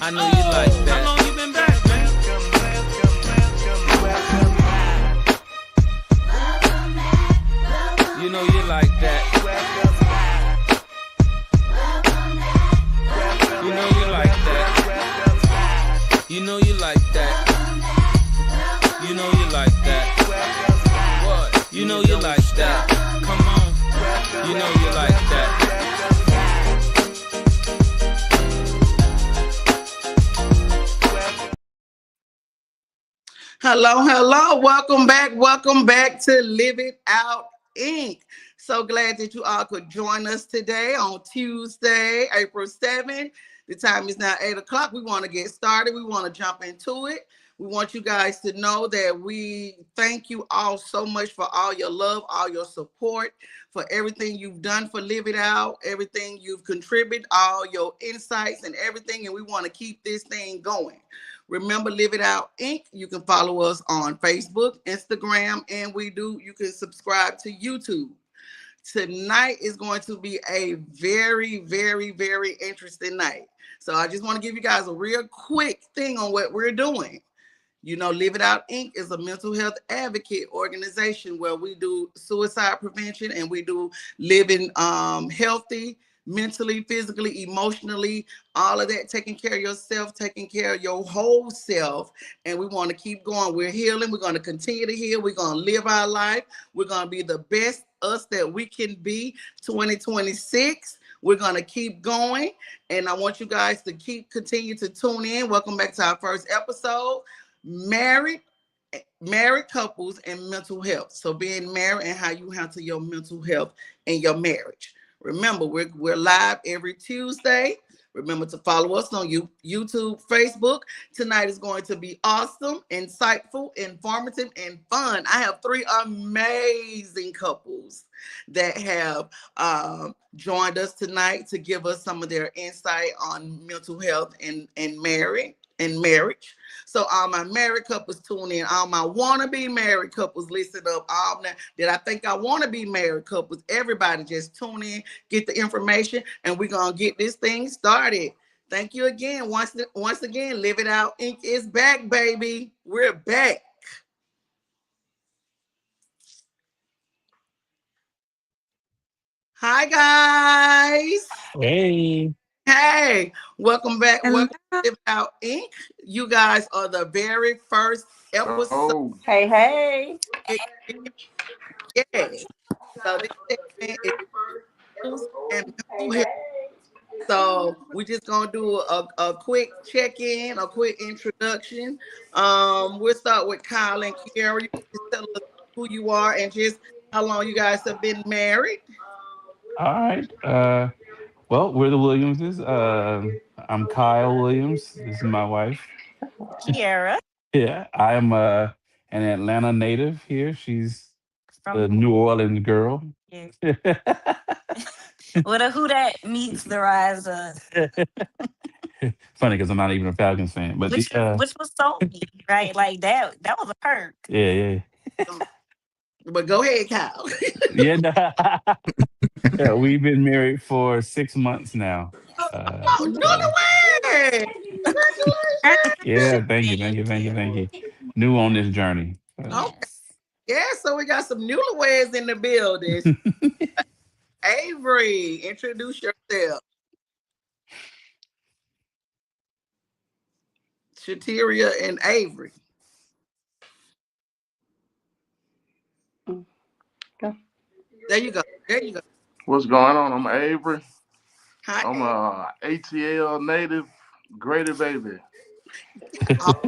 I know you like that. How long you been back, man? You know you like that. You know you like that. You know you like that. You know you like that. What? You know you like that. Come on. You know you like that. Hello. Welcome back to Live It Out Inc. So glad that you all could join us today on Tuesday, April 7th. The time is now 8 o'clock. We want to get started. We want to jump into it. We want you guys to know that we thank you all so much for all your love, all your support, for everything you've done for Live It Out, everything you've contributed, all your insights and everything. And we want to keep this thing going. Remember, Live It Out Inc. You can follow us on Facebook, Instagram, and you can subscribe to YouTube. Tonight is going to be a very, very, very interesting night. So I just want to give you guys a real quick thing on what we're doing. You know, Live It Out Inc. is a mental health advocate organization where we do suicide prevention and we do living healthy, mentally, physically, emotionally, all of that, taking care of yourself, taking care of your whole self. And we want to keep going. We're healing. We're going to continue to heal. We're going to live our life. We're going to be the best us that we can be 2026. We're going to keep going. And I want you guys to continue to tune in. Welcome back to our first episode. Married couples and mental health. So being married and how you handle your mental health and your marriage. Remember, we're live every Tuesday. Remember to follow us on YouTube, Facebook. Tonight is going to be awesome, insightful, informative, and fun. I have 3 amazing couples that have joined us tonight to give us some of their insight on mental health and marriage. So all my married couples tune in. All my wannabe married couples listen up. All that I think I want to be married couples. Everybody just tune in, get the information, and we're gonna get this thing started. Thank you again. Once again, Live It Out Inc. is back, baby. We're back. Hi guys. Hey, welcome back. Hello. Welcome to Live It Out Inc. You guys are the very first episode. Oh, Hey. Yeah. So this segment is news and mental health. So we're just gonna do a quick check-in, a quick introduction. We'll start with Kyle and Kiara. You can just tell us who you are and just how long you guys have been married. All right. Well, we're the Williamses. I'm Kyle Williams. This is my wife. Kiara. Yeah, I'm an Atlanta native here. She's the From New Orleans girl. yeah. What a who that meets the rise of Funny because I'm not even a Falcons fan, but which was so neat, right? Like that was a perk. yeah. But go ahead, Kyle. Yeah, yeah, we've been married for 6 months now. Oh, So newlywed! Congratulations! yeah, thank you. New on this journey. Okay, Yes. yeah. So we got some newlyweds in the building. Avery, introduce yourself. Shateria and Avery. Go. There you go. what's going on? I'm Avery. Hi. I'm a ATL native, Grady baby. Oh,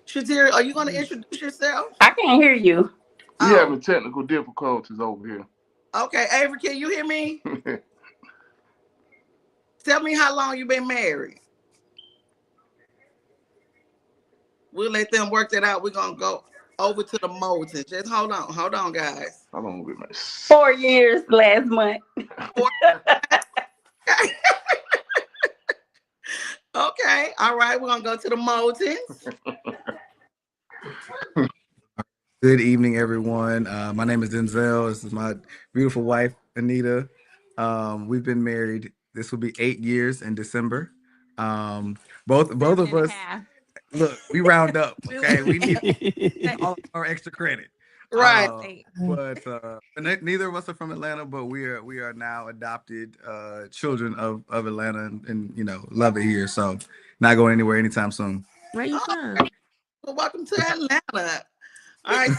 Shateria, are you going to introduce yourself? I can't hear you. We Oh, having technical difficulties over here. okay. Avery, can you hear me? Tell me how long you been married. We'll let them work that out. We're going to go over to the Moses. Just hold on, guys. Hold on with my 4 years last month. Okay, all right. We're going to go to the Moses. Good evening, everyone. My name is Denzel. This is my beautiful wife, Anita. We've been married. This will be 8 years in December. Um, both of Seven and a us. half. Look, we round up. We Okay, we need say all our extra credit. Right. eight. But neither of us are from Atlanta, but we are now adopted children of Atlanta, and love it here. So not going anywhere anytime soon. Where you Oh, from? well, welcome to Atlanta. All right.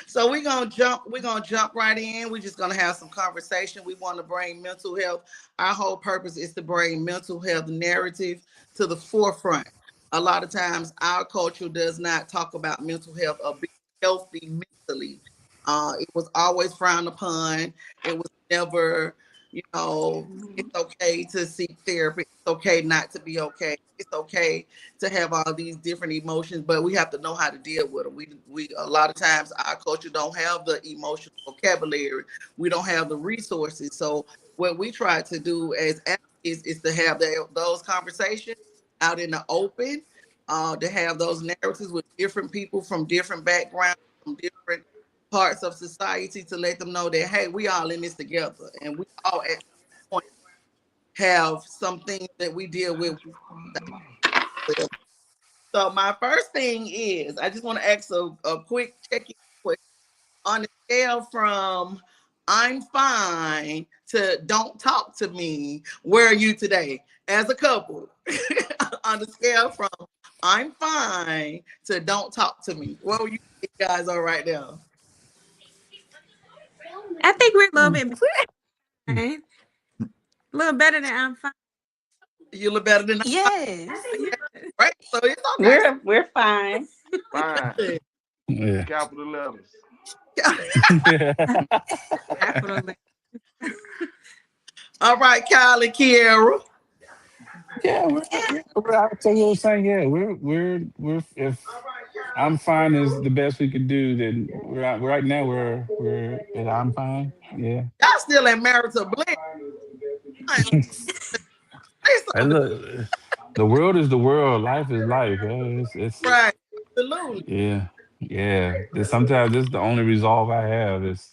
So we're gonna jump right in. We're just gonna have some conversation. We want to bring mental health. Our whole purpose is to bring mental health narrative to the forefront. A lot of times our culture does not talk about mental health or being healthy mentally. It was always frowned upon. It was never, it's okay to seek therapy. It's okay not to be okay. It's okay to have all these different emotions, but we have to know how to deal with them. We a lot of times our culture don't have the emotional vocabulary. We don't have the resources. So what we try to do as advocates is to have those conversations out in the open, to have those narratives with different people from different backgrounds, from different parts of society, to let them know that hey, we all in this together, and we all at some point have some things that we deal with. So my first thing is I just want to ask a quick check-in question. On a scale from I'm fine to don't talk to me, where are you today as a couple? On the scale from I'm fine to don't talk to me, what were you guys are right now? I think we're a little Hmm. bit fine. A little better than I'm fine. You look better than Yes. I, right? So it's okay. We're fine. Fine. Good. Yeah. Capital letters. Capital letter. All right, Kyle and Kiara. Yeah, I would say what I'm saying. Yeah, we're if I'm fine is the best we could do, then right now we're at I'm fine. Yeah. Y'all still in marital bliss. Say And something. look, the world is the world. Life is life. It's Right. Absolutely. yeah, yeah. Sometimes this is the only resolve I have is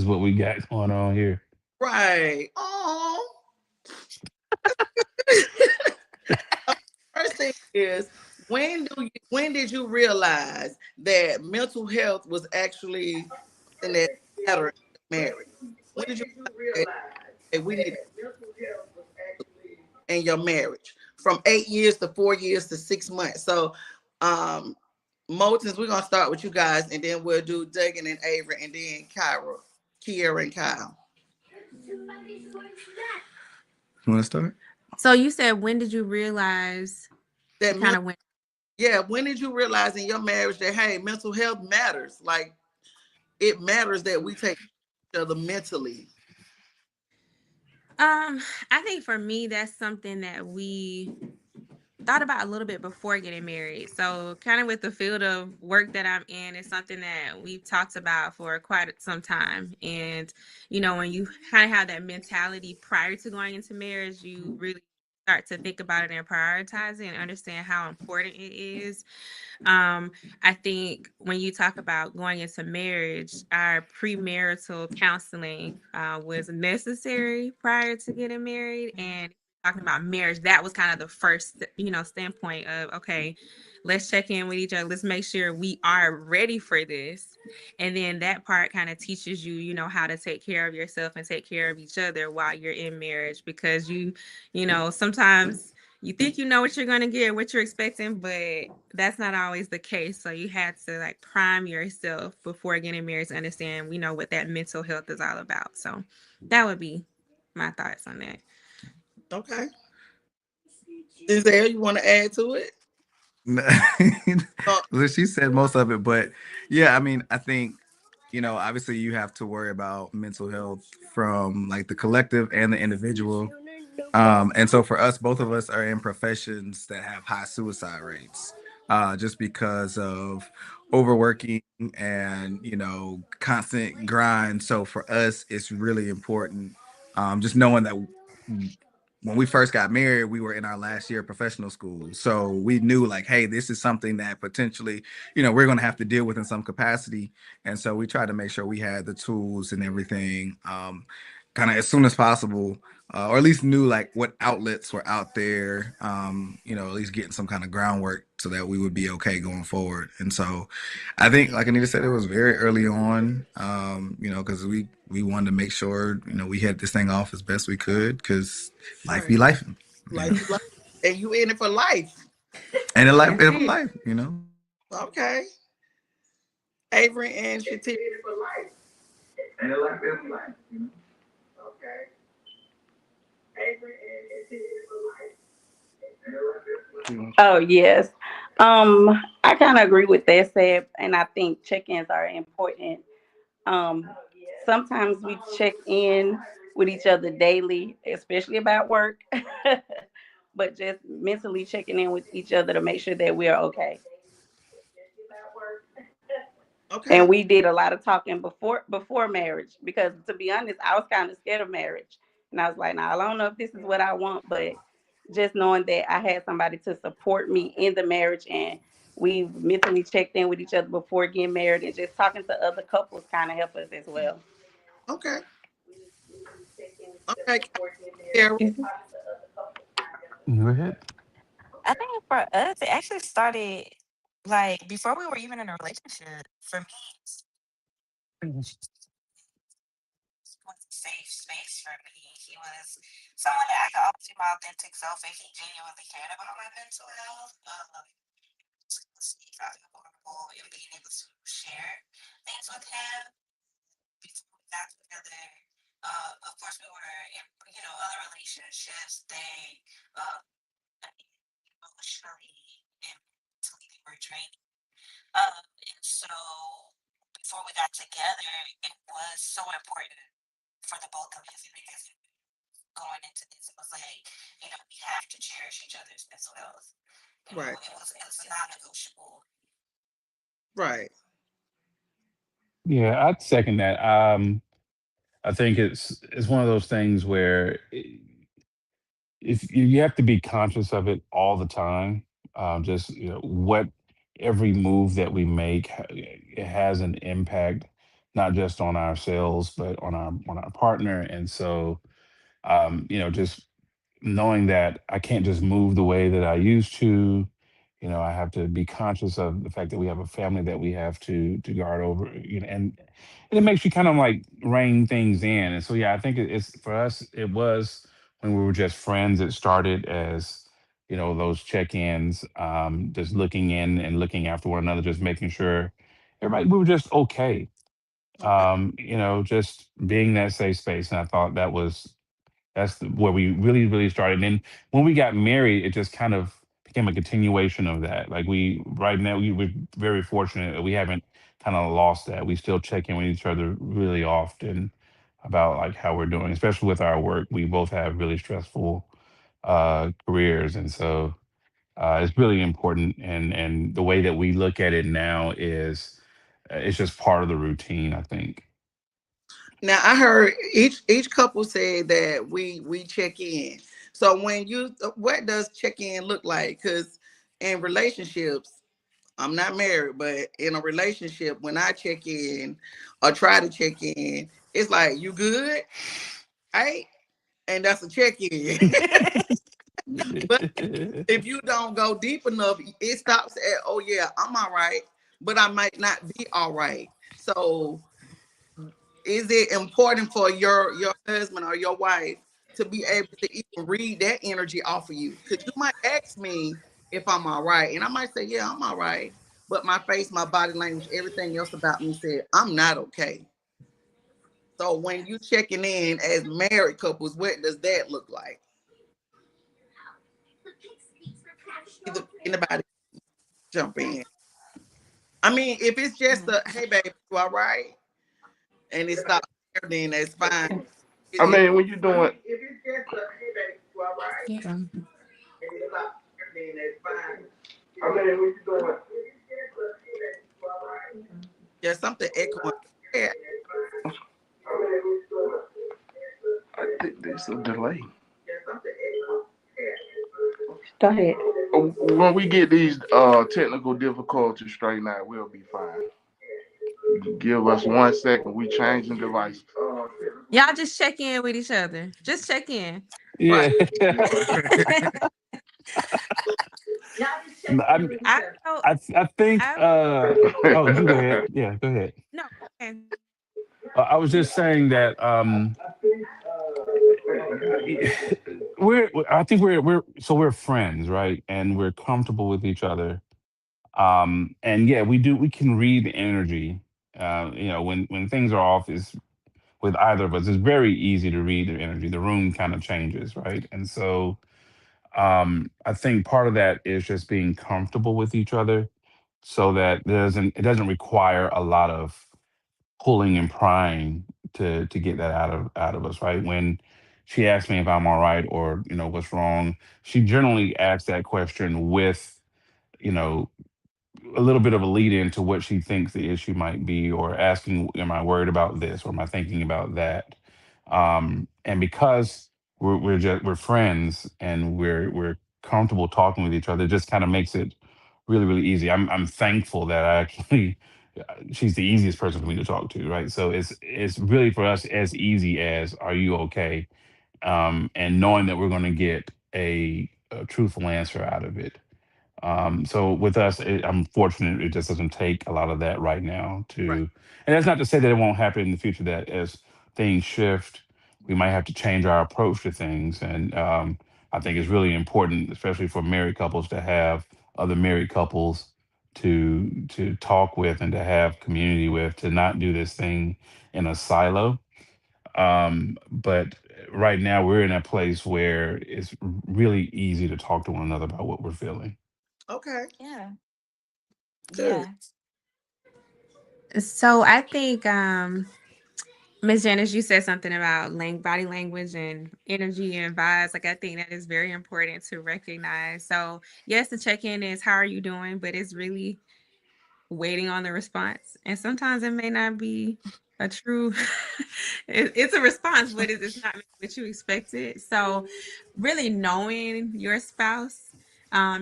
what we got going on here. Right. Oh. First thing is, when did you realize that mental health was actually something that mattered in marriage? When did you realize that hey, we need in your marriage from 8 years to 4 years to 6 months? So, um, Motens, we're gonna start with you guys, and then we'll do Duggan and Avery, and then Kyra, Kiera, and Kyle. You want to start? So you said when did you realize That you kind men- of went? yeah, when did you realize in your marriage that hey, mental health matters? Like it matters that we take care of each other mentally. Um, I think for me that's something that we thought about a little bit before getting married. So, kind of with the field of work that I'm in, it's something that we've talked about for quite some time. And, when you kind of have that mentality prior to going into marriage, you really start to think about it and prioritize it and understand how important it is. I think when you talk about going into marriage, our premarital counseling was necessary prior to getting married. And talking about marriage, that was kind of the first, standpoint of, okay, let's check in with each other. Let's make sure we are ready for this. And then that part kind of teaches you, how to take care of yourself and take care of each other while you're in marriage because sometimes you think you know what you're going to get, what you're expecting, but that's not always the case. So you had to like prime yourself before getting married to understand, what that mental health is all about. So that would be my thoughts on that. Okay. Denzel, you want to add to it? Uh, Well, she said most of it, but yeah, I mean, I think, obviously you have to worry about mental health from like the collective and the individual. And so for us, both of us are in professions that have high suicide rates, just because of overworking and, constant grind. So for us, it's really important, just knowing that when we first got married, we were in our last year of professional school. So we knew like, hey, this is something that potentially, we're going to have to deal with in some capacity. And so we tried to make sure we had the tools and everything kind of as soon as possible, or at least knew like what outlets were out there, at least getting some kind of groundwork so that we would be okay going forward. And so I think, like Anita said, it was very early on, because we wanted to make sure, we had this thing off as best we could because life Right. be life, Life be life. And you in it for life. and in life, That's in it. life. Okay. Avery and Shatia. And in life, in life. Okay. Oh, yes. I kind of agree with that said, and I think check-ins are important. Um, Sometimes we check in with each other daily, especially about work, but just mentally checking in with each other to make sure that we are okay. And Okay. we did a lot of talking before marriage because, to be honest, I was kind of scared of marriage, and I was like, "Now I don't know if this is what I want," but just knowing that I had somebody to support me in the marriage, and we mentally checked in with each other before getting married, and just talking to other couples kind of help us as well. Okay. Okay. Carol. Mhm. Go ahead. I think for us, it actually started like before we were even in a relationship. For me, it was a safe space for me. He was someone that I could always be my authentic self, and he genuinely cared about my mental health. I feel vulnerable and being able to share things with him before we got together. Of course, we were in other relationships. They uh, emotionally and mentally they were draining. And so before we got together, it was so important for the both of us because going into this, it was like, we have to cherish each other's mental health. Right. It's not negotiable. Right. Yeah, I'd second that. I think it's one of those things where if you have to be conscious of it all the time. Just what every move that we make it has an impact, not just on ourselves but on our partner. And so just knowing that I can't just move the way that I used to. I have to be conscious of the fact that we have a family that we have to guard over. And it makes you kind of like rein things in. And so yeah, I think it's for us. It was when we were just friends. It started as those check-ins, just looking in and looking after one another, just making sure everybody we were just okay. Okay. Just being that safe space. And I thought that's where we really, really started. And then when we got married, it just kind of became a continuation of that. Like right now, we were very fortunate that we haven't kind of lost that. We still check in with each other really often about like how we're doing, especially with our work. We both have really stressful careers. And so it's really important. And the way that we look at it now is it's just part of the routine, I think. Now I heard each couple said that we check in. So when you what does check in look like? Because in relationships, I'm not married, but in a relationship, when I check in or try to check in, it's like you good, right? And that's a check in. But if you don't go deep enough, it stops at oh yeah, I'm all right, but I might not be all right. So is it important for your husband or your wife to be able to even read that energy off of you? Because you might ask me if I'm all right, and I might say, yeah, I'm all right. But my face, my body language, everything else about me said, I'm not okay. So when you checking in as married couples, what does that look like? Either anybody jump in. I mean, if it's just a hey baby, you all right? And it stops there, then that's fine. I If mean, when you're doing, it's just a hey baby, you all right? Yeah. And it stops there, then that's fine. I mean, when you're doing, There's something echoing. Yeah. I think there's a delay. Go ahead. When we get these technical difficulties straightened out, we'll be fine. Give us 1 second. We changing devices. Y'all just check in with each other. Just check in. Right. Yeah. I'm, I know. I think, I oh, you go ahead. Yeah, go ahead. no. Okay. I was just saying that I think we're friends, right? And we're comfortable with each other. And yeah, we can read the energy. When things are off is with either of us, it's very easy to read the energy. The room kind of changes, right? And so I think part of that is just being comfortable with each other so that it doesn't require a lot of pulling and prying to get that out of us, right? When she asks me if I'm all right or what's wrong, she generally asks that question with you know a little bit of a lead into what she thinks the issue might be, or asking, am I worried about this, or am I thinking about that? And because we're friends and we're comfortable talking with each other, it just kind of makes it really really easy. I'm thankful that I actually she's the easiest person for me to talk to, right? So it's really for us as easy as, are you okay? And knowing that we're going to get a truthful answer out of it. So with us, I'm fortunate it just doesn't take a lot of that right now Right. and that's not to say that it won't happen in the future, that as things shift, we might have to change our approach to things. And I think it's really important, especially for married couples, to have other married couples to talk with and to have community with, to not do this thing in a silo. But right now we're in a place where it's really easy to talk to one another about what we're feeling. Okay. Yeah. Good. Yeah. So I think Miss Janice, you said something about body language and energy and vibes. Like, I think that is very important to recognize. So yes, the check-in is how are you doing, but it's really waiting on the response. And sometimes it may not be a true it's a response, but it's not what you expected. So really knowing your spouse,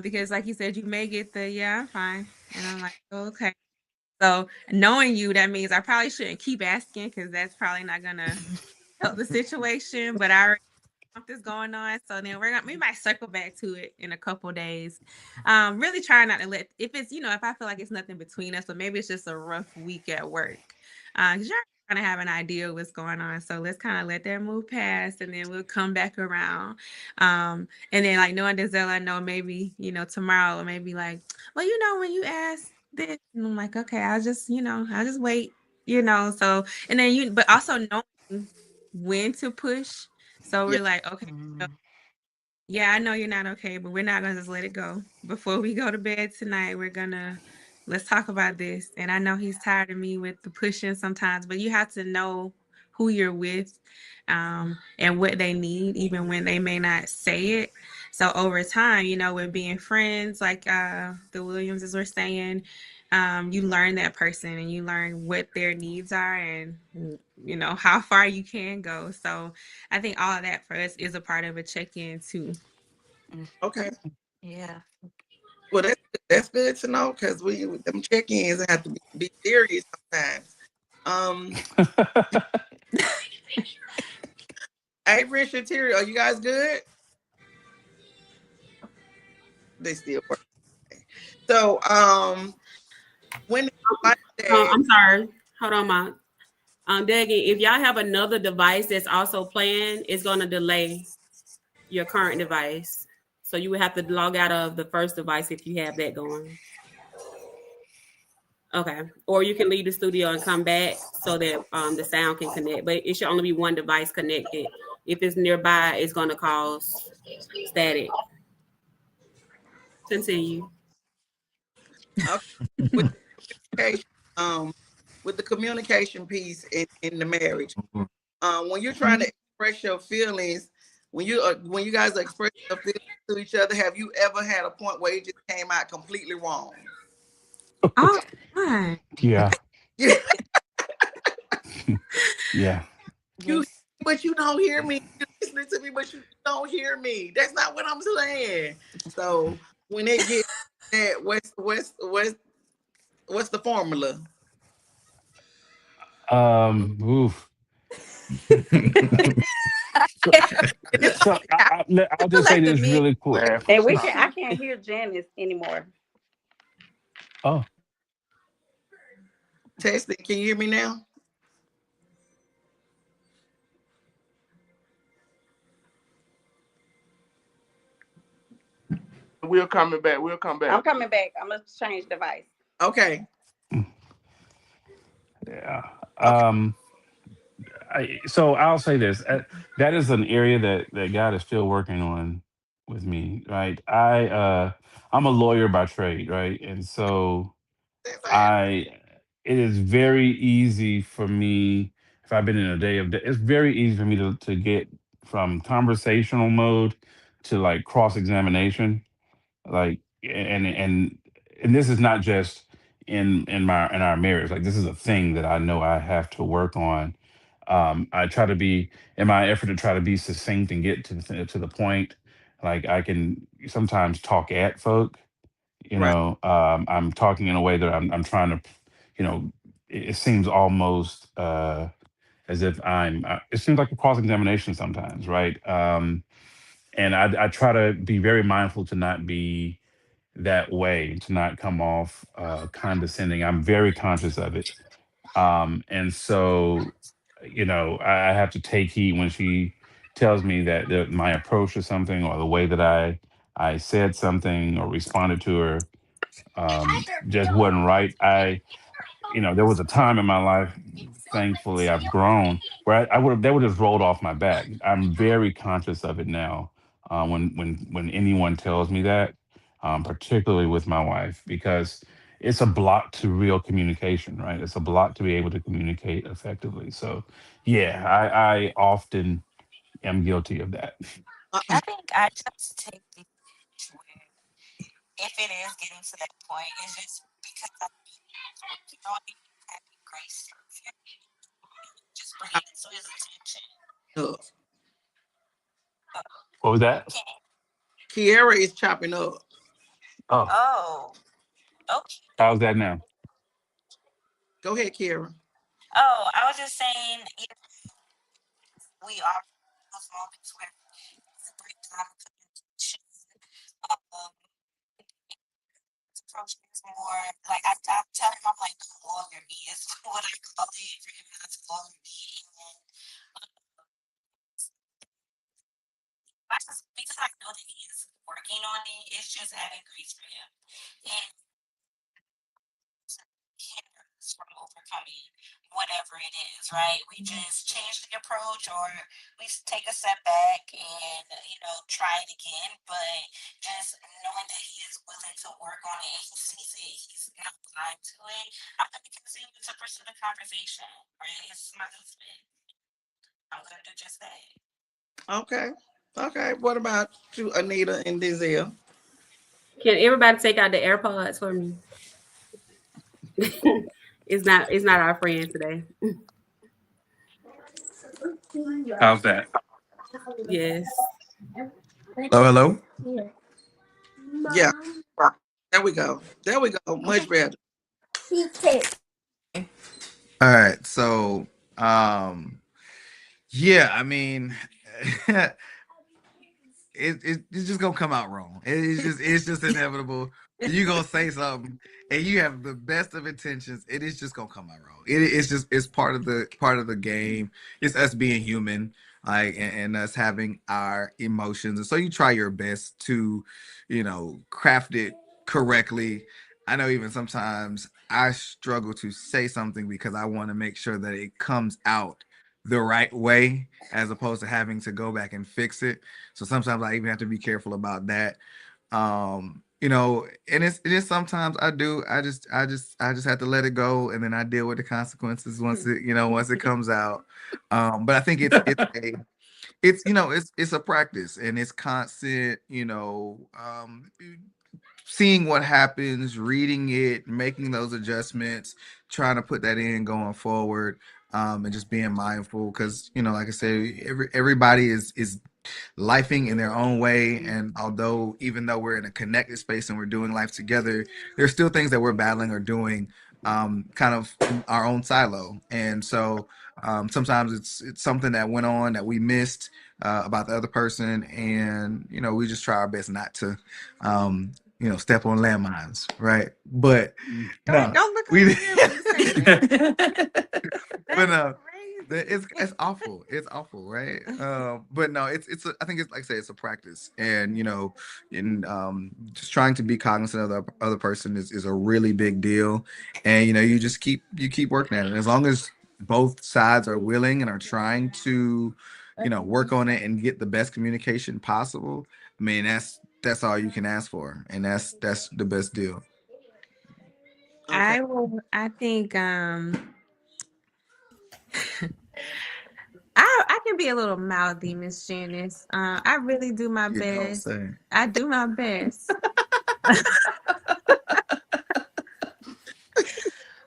because like you said, you may get the yeah, I'm fine. And I'm like, okay. So knowing you, that means I probably shouldn't keep asking because that's probably not gonna help the situation. But I already know something's going on, so then we might circle back to it in a couple days. Really try not to let, if it's if I feel like it's nothing between us, but maybe it's just a rough week at work. Because you're kind of have an idea of what's going on, so let's kind of let that move past, and then we'll come back around. And then like knowing Denzel, I know maybe tomorrow, or maybe like, well, when you ask this, and I'm like, okay, I'll just wait, so, and then but also knowing when to push. So Yeah. we're like, okay, yeah, I know you're not okay, but we're not gonna just let it go. Before we go to bed tonight, let's talk about this. And I know he's tired of me with the pushing sometimes, but you have to know who you're with, and what they need, even when they may not say it. So over time, with being friends, like the Williamses were saying, you learn that person and you learn what their needs are, and how far you can go. So I think all of that for us is a part of a check-in too. Okay. Yeah. Well, that's good to know because we them check-ins have to be serious sometimes. Um, Avery and Shatiri, are you guys good? They still work. So, when is the day? I'm sorry. Hold on, Ma. Daggy, if y'all have another device that's also playing, it's going to delay your current device. So you would have to log out of the first device if you have that going. Okay. Or you can leave the studio and come back so that the sound can connect. But it should only be one device connected. If it's nearby, it's going to cause static. Continue. Okay. With communication, with the communication piece in the marriage, when you're trying to express your feelings, when you guys are expressing your feelings to each other, have you ever had a point where it just came out completely wrong? Oh, my. Yeah. Yeah, Yeah. you, Yes. but you don't hear me. listening to me, but you don't hear me. That's not what I'm saying. So when it gets that, what's the formula? Oof. So, And it's so okay. I'll feel just say like the this mid really quick. Laugh and And stop. I can't hear Janice anymore. Oh, Testing. Can you hear me now? We're coming back. We'll come I'm back. coming back. I'm gonna change device. Okay. yeah. Okay. So I'll say this: that is an area that God is still working on with me. Right. I'm a lawyer by trade. Right. And so That's fine. I it is very easy for me if I've been in a day of it's very easy for me to get from conversational mode to like cross examination, like and this is not just in our marriage. Like this is a thing that I know I have to work on. I try to be in my effort to try to be succinct and get to the point. Like I can sometimes talk at folk, Right. I'm talking in a way that I'm trying to, it seems almost as if it seems like a cross examination sometimes, right? And I try to be very mindful to not be that way, to not come off condescending. I'm very conscious of it. And so, I have to take heed when she tells me that my approach to something or the way that I said something or responded to her just wasn't right. There was a time in my life, thankfully, I've grown where I would have, they would have rolled off my back. I'm very conscious of it now. When anyone tells me that, particularly with my wife, because it's a block to real communication, right? It's a block to be able to communicate effectively. So, yeah, I often am guilty of that. I think I just take the approach where if it is getting to that point, it's just because I'm working on it, having grace for it, just bringing it to his attention. Up. Uh, What was that? Okay. Kiara is chopping up. Oh, Oh, okay. how's that now? Go ahead, Kiara. Oh, I was just saying, if we are those moments where it's a break time of communication, um, approach is more like I tell him I'm like the lawyer. He is what I call it for him not to lawyer me. And I just because I know that he is working on it, it's just having grace for him. And hinders from overcoming whatever it is, right? We just change the approach or we take a step back and, try it again. But just knowing that he is willing to work on it, he sees it, he's not blind to it. I'm going to continue to pursue the conversation, right? It's my husband. I'm going to do just that. Okay. Okay. What about you, Anita and Denzel? Can everybody take out the AirPods for me? It's not our friend today. How's that? Yes. Hello, hello. Yeah. There we go. There we go. Much better. All right. So, um, yeah, I mean, it's just gonna come out wrong. It's just inevitable. You gonna say something, and you have the best of intentions. It is just gonna come out wrong. It's part of the game. It's us being human, like and us having our emotions, and so you try your best to, craft it correctly. I know even sometimes I struggle to say something because I want to make sure that it comes out the right way as opposed to having to go back and fix it. So sometimes I even have to be careful about that. And it is sometimes I just have to let it go and then I deal with the consequences once it comes out. But I think it's a practice and it's constant, seeing what happens, reading it, making those adjustments, trying to put that in going forward. and just being mindful because like I said, everybody is lifing in their own way. And even though we're in a connected space and we're doing life together, there's still things that we're battling or doing kind of in our own silo. And so sometimes it's something that went on that we missed about the other person, and we just try our best not to step on landmines, right? But Don't look we over there when you say that. but no, Crazy. it's awful. It's awful, right? But no, I think it's like I say, it's a practice, and just trying to be cognizant of the other person is a really big deal, and you keep working at it. As long as both sides are willing and are trying to, work on it and get the best communication possible. I mean, that's all you can ask for, and that's the best deal. Okay. I think I can be a little mouthy, Miss Janice. I really do my You don't best. say. I do my best.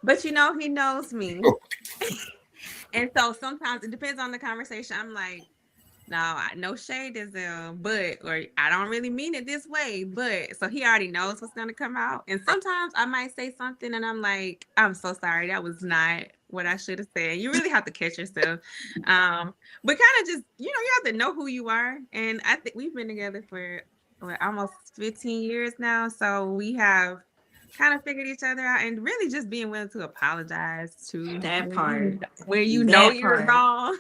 But he knows me. And so sometimes it depends on the conversation. I'm like, no, no shade is a but, or I don't really mean it this way, but so he already knows what's gonna come out. And sometimes I might say something and I'm like, I'm so sorry, that was not what I should have said. You really have to catch yourself. But kind of just, you have to know who you are. And I think we've been together for almost 15 years now. So we have kind of figured each other out, and really just being willing to apologize to That part. where you know That you're part. wrong.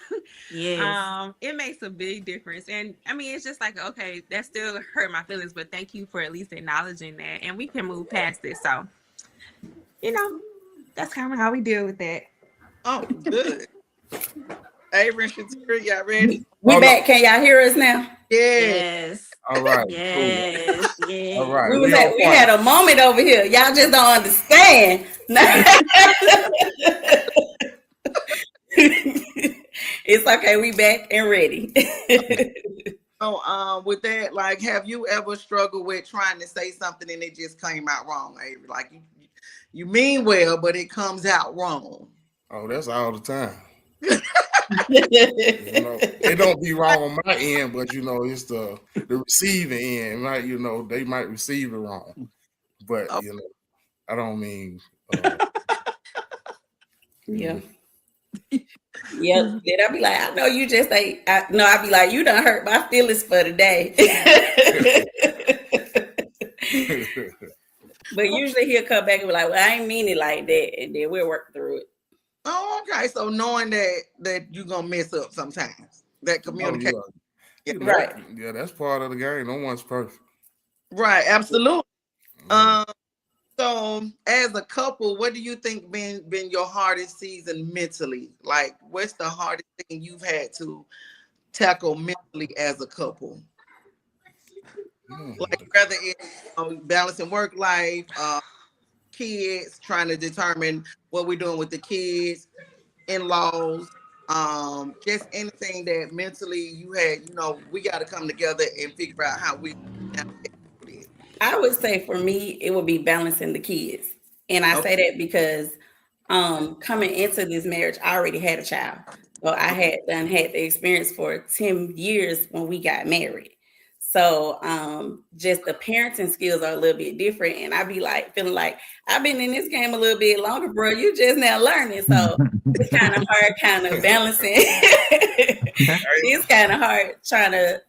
Yes. It makes a big difference. And I mean, it's just like, okay, that still hurt my feelings, but thank you for at least acknowledging that, and we can move past it. So, that's kind of how we deal with that. Oh, good. Avery and Shatira, y'all ready? We Hold on. back. Can y'all hear us now? Yeah. Yes. All right. Yes. Cool. Yes. All right. We had a moment over here. Y'all just don't understand. It's okay. We back and ready. So, with that, like, have you ever struggled with trying to say something and it just came out wrong, Avery? Like you mean well, but it comes out wrong. Oh, that's all the time. It don't be wrong on my end, but it's the receiving end, right? They might receive it wrong, but Oh. I don't mean. Yeah. Yep. Then I be like, I know you just ain't. I be like, you done hurt my feelings for today. But usually he'll come back and be like, well, I ain't mean it like that, and then we'll work through it. Oh, okay. So knowing that you're gonna mess up sometimes, that communication. Right. Yeah, that's part of the game. No one's perfect. Right, absolutely. So as a couple, what do you think been your hardest season mentally? Like, what's the hardest thing you've had to tackle mentally as a couple? Like, whether it's balancing work life, kids, trying to determine what we're doing with the kids, in-laws, just anything that mentally you had, we got to come together and figure out how we navigate it. I would say for me, it would be balancing the kids. And I say that because coming into this marriage, I already had a child. So I had the experience for 10 years when we got married. So just the parenting skills are a little bit different. And I be like, feeling like I've been in this game a little bit longer, bro. You just now learning. So it's kind of hard kind of balancing. It's kind of hard trying to,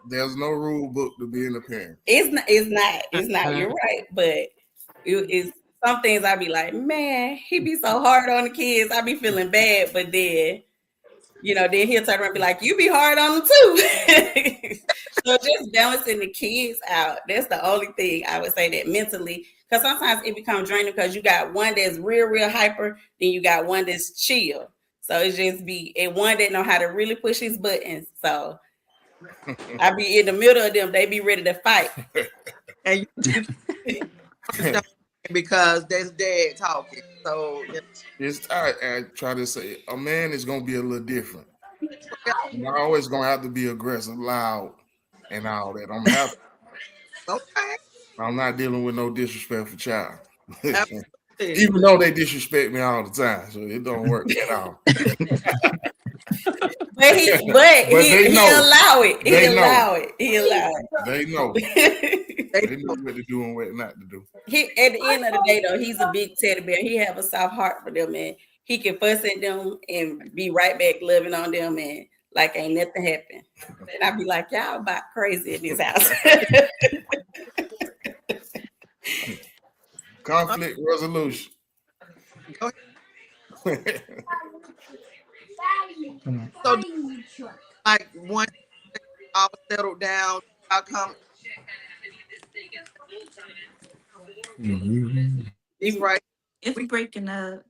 There's no rule book to being a parent. It's not. You're right. But it's some things I be like, man, he be so hard on the kids. I be feeling bad. But then, then he'll turn around and be like, you be hard on them too. So just balancing the kids out. That's the only thing I would say that mentally, because sometimes it becomes draining because you got one that's real hyper, then you got one that's chill. So it just be one that know how to really push his buttons. So I be in the middle of them. They be ready to fight. And because that's dad talking. So I try to say a man is gonna be a little different. You're always gonna have to be aggressive, loud, and all that. I'm happy. Okay. I'm not dealing with no disrespectful child. Even though they disrespect me all the time, so it don't work at all. But they he know. allow it. He They know. allow it. He allow They know. it. They know what to do and what not to do. He at the end of the day though, he's a big teddy bear. He have a soft heart for them, and he can fuss at them and be right back loving on them, and like ain't nothing happened. And I be like, y'all about crazy in this house. Conflict resolution. Go ahead. So, like, once all settled down, I'll come. This You, right. it's We, breaking up.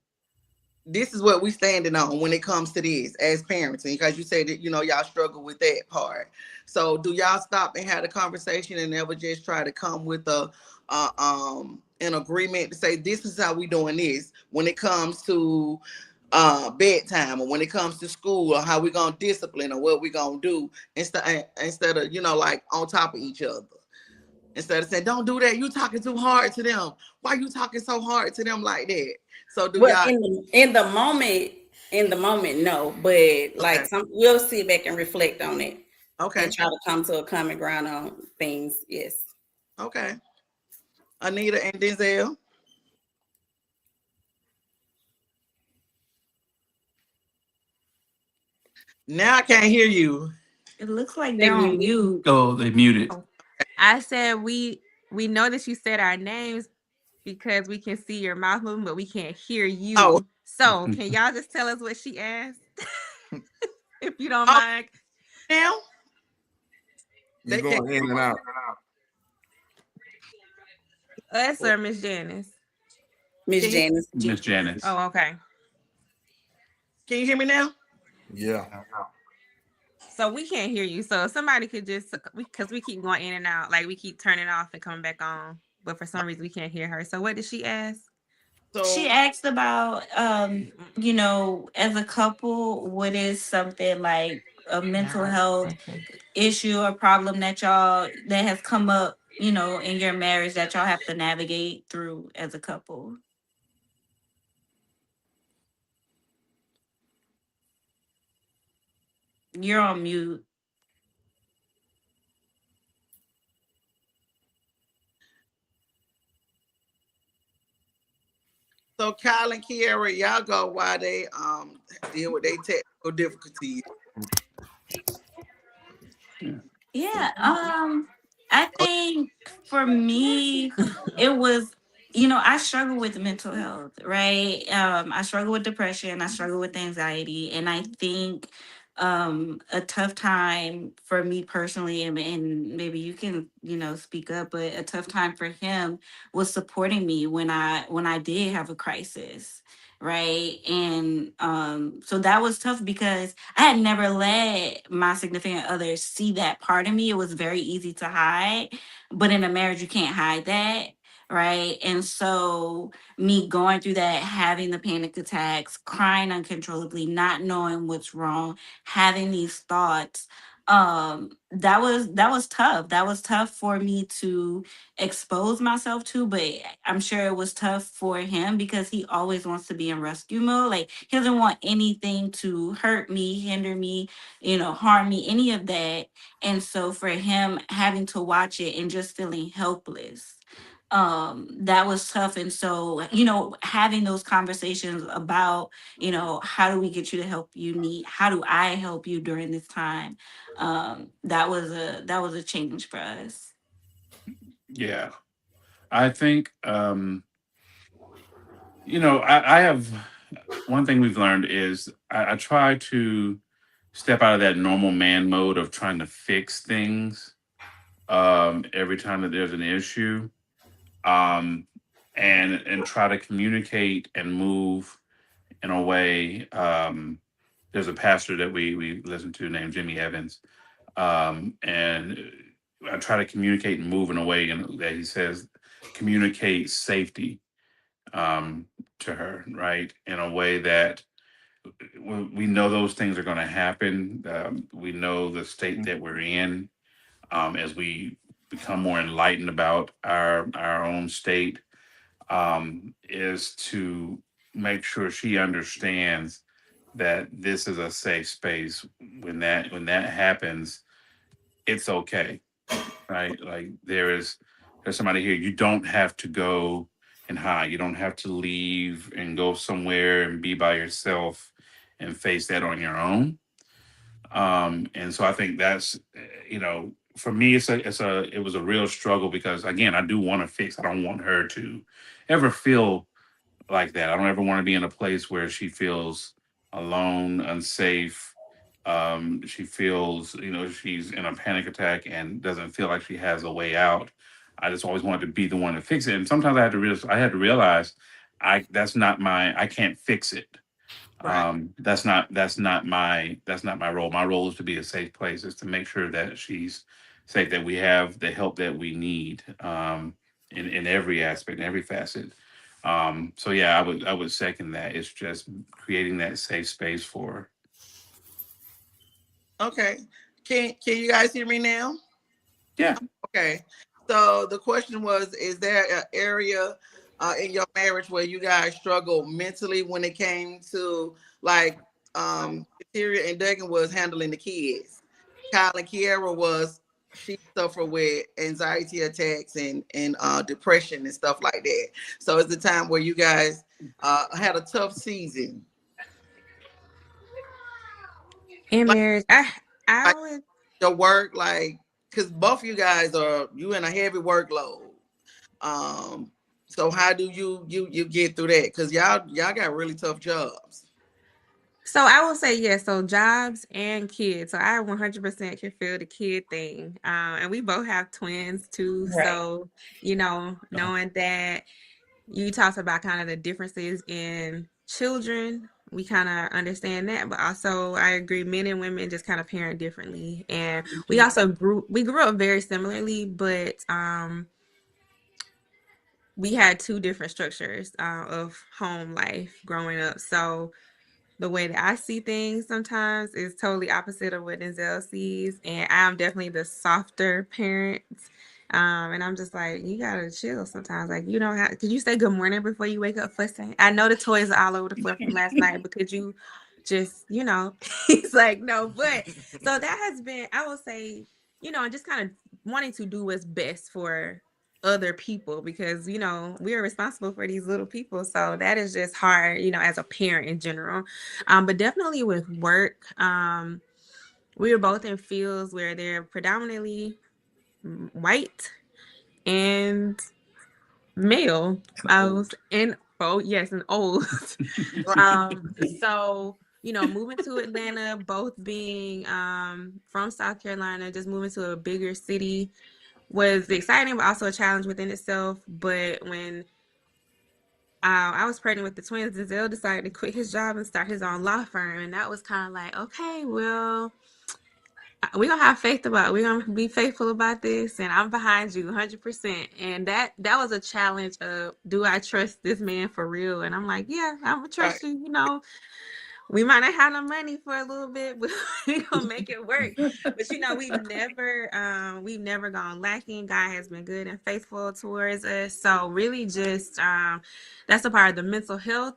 this is what we standing on when it comes to this as parents, because you say that y'all struggle with that part. So, do y'all stop and have a conversation and never just try to come with an agreement to say this is how we doing this when it comes to bedtime, or when it comes to school, or how we gonna discipline, or what we gonna do, instead of like on top of each other, instead of saying don't do that, you talking too hard to them, why you talking so hard to them like that? So do Well, y'all? in the moment, no. But like Okay. we'll sit back and reflect on it and Okay. try to come to a common ground on things. Yes. Okay. Anita and Denzel. Now I can't hear you. It looks like They they're on muted. mute. Oh, they muted. Oh, I said we know that you said our names because we can see your mouth moving, but we can't hear Oh. you. So can y'all just tell us what she asked? If you don't Oh, mind. now You they can't. going in and out. Us or Miss Janice? Miss Can you, Janice. Miss Janice. Oh, okay. can you hear me now? Yeah. So we can't hear you. So if somebody could just because we keep going in and out, like we keep turning off and coming back on, but for some reason we can't hear her. So what did she ask? she So asked about, as a couple, what is something like a mental health issue or problem that has come up, in your marriage that y'all have to navigate through as a couple. You're on mute. so Kyle and Kiara, y'all go while they deal with their technical difficulties. Yeah, I think for me, it was, I struggle with mental health, right? I struggle with depression, I struggle with anxiety, and I think a tough time for me personally, and maybe you can, speak up, but a tough time for him was supporting me when I did have a crisis. Right. And so that was tough because I had never let my significant other see that part of me. It was very easy to hide, but in a marriage, you can't hide that. Right. And so, me going through that, having the panic attacks, crying uncontrollably, not knowing what's wrong, having these thoughts, that was tough. That was tough for me to expose myself to, but I'm sure it was tough for him because he always wants to be in rescue mode. Like he doesn't want anything to hurt me, hinder me, harm me, any of that. And so for him having to watch it and just feeling helpless, that was tough. And so, having those conversations about, how do we get you the help you need? How do I help you during this time? That was a change for us. Yeah. I think I have one thing we've learned is I try to step out of that normal man mode of trying to fix things every time that there's an issue, um, and try to communicate and move in a way. There's a pastor that we listen to named Jimmy Evans, and I try to communicate and move in a way that he says communicate safety to her, right? In a way that we know those things are going to happen. We know the state that we're in as we become more enlightened about our own state. is to make sure she understands that this is a safe space. When that happens, it's okay, right? Like there's somebody here. You don't have to go and hide. You don't have to leave and go somewhere and be by yourself and face that on your own. And so I think that's for me it was a real struggle because again I do want to fix. I don't want her to ever feel like that. I don't ever want to be in a place where she feels alone, unsafe. She feels, she's in a panic attack and doesn't feel like she has a way out. I just always wanted to be the one to fix it. And sometimes I had to realize I can't fix it. Right. That's not my role. My role is to be a safe place, is to make sure that she's safe, that we have the help that we need, in every aspect, in every facet. So yeah, I would second that. It's just creating that safe space for her. Okay. Can you guys hear me now? Yeah. Okay. So the question was, is there an area in your marriage where you guys struggled mentally when it came to like Syria and Duggan was handling the kids? Kyle and Kiera was she suffered with anxiety attacks and depression and stuff like that. So it's the time where you guys had a tough season. In Like, marriage, I like would. your work, like because both you guys are you in a heavy workload. Um, so how do you get through that? Because y'all got really tough jobs. So I will say yes. So jobs and kids. So I 100% can feel the kid thing. And we both have twins too. Right. So knowing that you talked about kind of the differences in children, we kind of understand that. But also, I agree, men and women just kind of parent differently, and we grew up very similarly, but we had two different structures of home life growing up. So the way that I see things sometimes is totally opposite of what Denzel sees. And I'm definitely the softer parent. And I'm just like, you gotta chill sometimes. Like, you know, could you say good morning before you wake up fussing? I know the toys are all over the floor from last night, but could you just, he's like, no. But so that has been, I will say, just kind of wanting to do what's best for other people because we're responsible for these little people, so that is just hard as a parent in general, but definitely with work, we were both in fields where they're predominantly white and male. I was in oh yes, and old. So moving to Atlanta, both being from South Carolina, just moving to a bigger city was exciting, but also a challenge within itself. But when I was pregnant with the twins, Denzel decided to quit his job and start his own law firm, and that was kind of like, okay, well, we're gonna have faith about we're gonna be faithful about this, and I'm behind you 100%. And that was a challenge of, do I trust this man for real? And I'm like, yeah, I'm gonna Right. trust you. We might not have no money for a little bit, but we're gonna make it work. But we've never gone lacking. God has been good and faithful towards us. So really just that's a part of the mental health,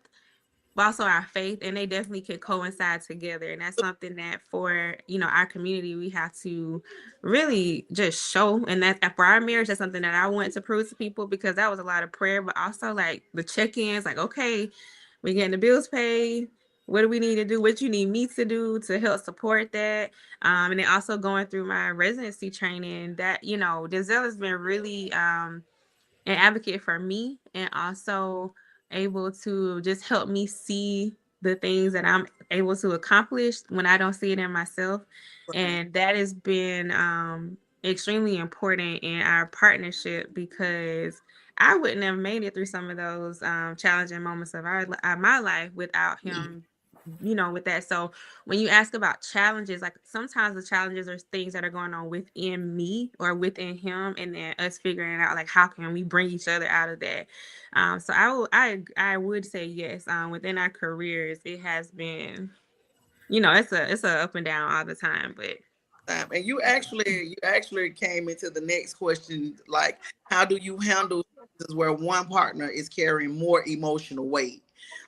but also our faith, and they definitely can coincide together. And that's something that for our community we have to really just show. And that for our marriage, that's something that I want to prove to people, because that was a lot of prayer, but also like the check-ins, like, okay, we're getting the bills paid. What do we need to do? What you need me to do to help support that? And then also going through my residency training, that Denzel has been really an advocate for me, and also able to just help me see the things that I'm able to accomplish when I don't see it in myself. Right. And that has been extremely important in our partnership, because I wouldn't have made it through some of those challenging moments of my life without him, with that. So when you ask about challenges, like sometimes the challenges are things that are going on within me or within him, and then us figuring out like how can we bring each other out of that. So I would say yes. Within our careers, it has been, it's a up and down all the time, but And you actually came into the next question, like how do you handle situations where one partner is carrying more emotional weight,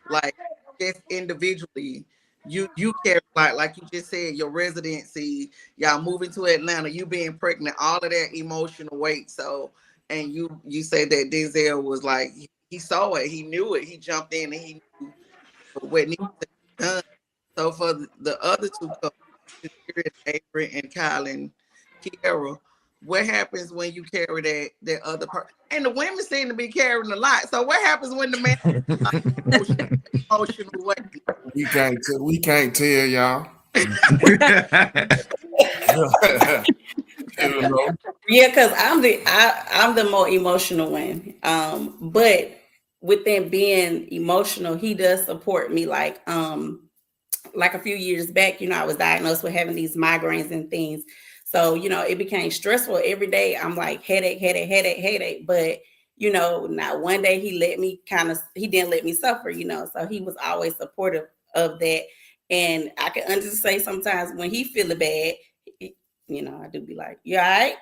like just individually. You carry, like you just said, your residency, y'all moving to Atlanta, you being pregnant, all of that emotional weight. So, and you say that Denzel was like he saw it, he knew it, he jumped in and he knew what needed to be done. So for the other two couples, Avery and Kyle and Kiara, what happens when you carry that other part? And the women seem to be carrying a lot. So what happens when the man like emotional weight? We can't tell y'all. You know. Yeah, because I'm the more emotional one. But within being emotional, he does support me. Like a few years back, I was diagnosed with having these migraines and things. So, it became stressful every day. I'm like headache, headache, headache, headache. But, not one day he didn't let me suffer, so he was always supportive of that. And I can understand say sometimes when he feeling bad, I do be like, you all right?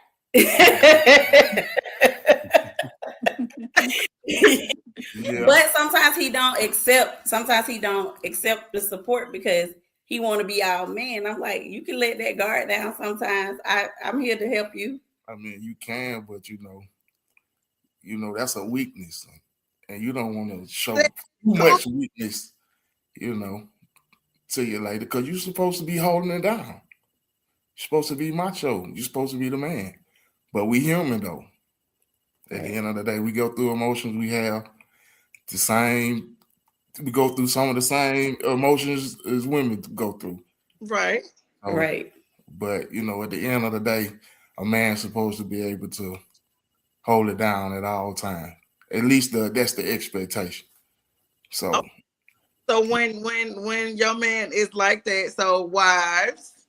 Yeah. But sometimes he don't accept the support because he want to be our man. I'm like, you can let that guard down sometimes. I'm here to help you. I mean, you can, but that's a weakness, and you don't want to show too much weakness, you know, to your lady, because you're supposed to be holding it down. You're supposed to be macho. You're supposed to be the man. But we human though. At the end of the day, we go through emotions. We have the same. We go through some of the same emotions as women go through. Right. So, Right. but at the end of the day, a man's supposed to be able to hold it down at all times. At least that's the expectation. Oh, So so when your man is like that, so wives,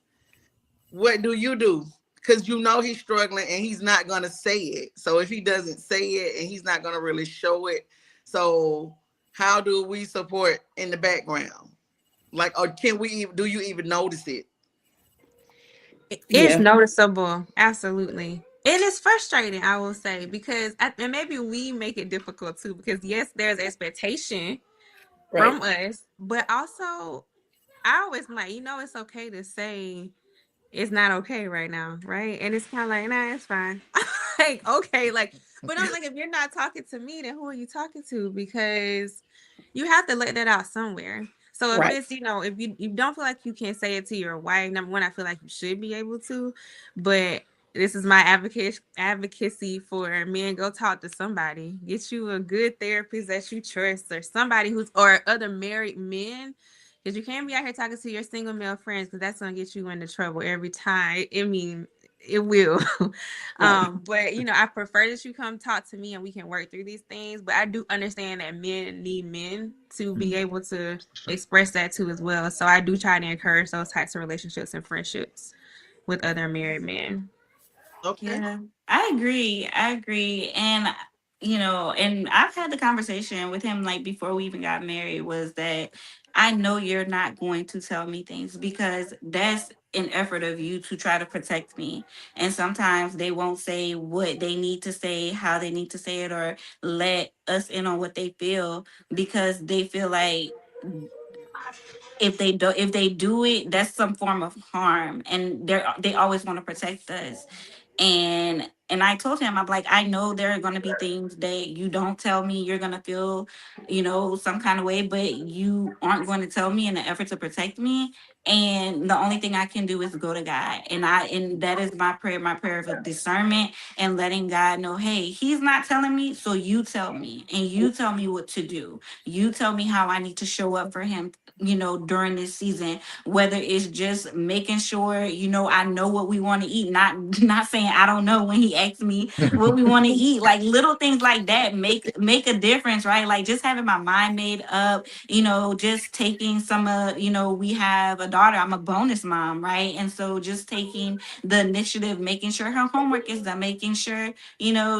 what do you do? Because he's struggling and he's not gonna say it. So if he doesn't say it and he's not gonna really show it, so how do we support in the background? Like, or can we even? Do you even notice it? It's Yeah. noticeable, absolutely. And it's frustrating, I will say, because and maybe we make it difficult too, because yes, there's expectation Right. from us, but also I always am like, it's okay to say it's not okay right now, right? And it's kind of like, nah, it's fine. Like, okay, like, but I'm like, if you're not talking to me, then who are you talking to? Because you have to let that out somewhere. So if Right. it's, if you don't feel like you can say it to your wife, number one, I feel like you should be able to, but this is my advocacy for men. Go talk to somebody. Get you a good therapist that you trust, or somebody or other married men, because you can't be out here talking to your single male friends, because that's gonna get you into trouble every time. I mean, it will. Right. But I prefer that you come talk to me and we can work through these things. But I do understand that men need men to be able to express that too as well. So I do try to encourage those types of relationships and friendships with other married men. Okay. Yeah, I agree. I agree. And and I've had the conversation with him like before we even got married, was that I know you're not going to tell me things because that's an effort of you to try to protect me. And sometimes they won't say what they need to say, how they need to say it, or let us in on what they feel, because they feel like if they do it, that's some form of harm, and they always want to protect us. And I told him, I'm like, I know there are going to be things that you don't tell me, you're going to feel some kind of way, but you aren't going to tell me in an effort to protect me. And the only thing I can do is go to God, and that is my prayer of discernment, and letting God know, hey, he's not telling me, so you tell me, and you tell me what to do. You tell me how I need to show up for him, during this season, whether it's just making sure, I know what we want to eat, not saying I don't know when he he asks me what we want to eat. Like little things like that make a difference, right? Like just having my mind made up, just taking we have a daughter. I'm a bonus mom, right? And so just taking the initiative, making sure her homework is done, making sure,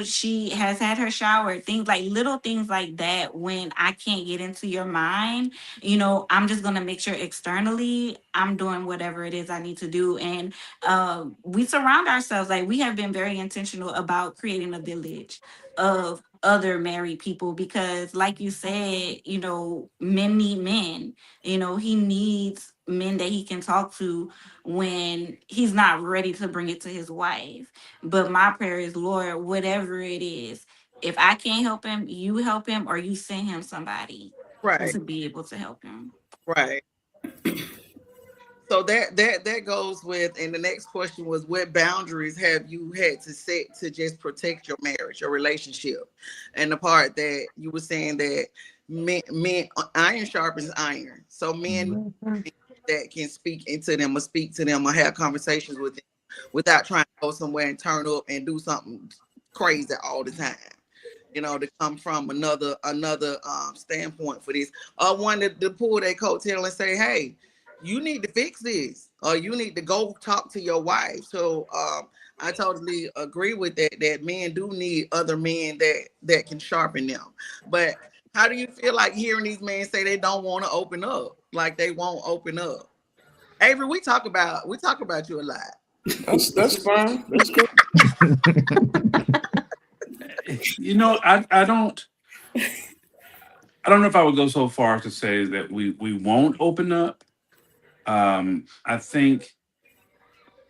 she has had her shower, things like little things like that. When I can't get into your mind, I'm just going to make sure externally I'm doing whatever it is I need to do. And we surround ourselves, like we have been very intentional about creating a village of other married people, because like you said, men need men. He needs men that he can talk to when he's not ready to bring it to his wife. But my prayer is, Lord, whatever it is, if I can't help him, you help him, or you send him somebody Right, to be able to help him. right. So that goes with, and the next question was, what boundaries have you had to set to just protect your marriage, your relationship? And the part that you were saying that men iron sharpens iron. So men that can speak into them or speak to them or have conversations with them without trying to go somewhere and turn up and do something crazy all the time. To come from another standpoint for this. Or one to pull their coattail and say, hey, you need to fix this, or you need to go talk to your wife. So I totally agree with that men do need other men that can sharpen them. But how do you feel like hearing these men say they don't want to open up, like they won't open up? Avery, we talk about you a lot. That's fine. That's good. I don't know if I would go so far as to say that we won't open up. I think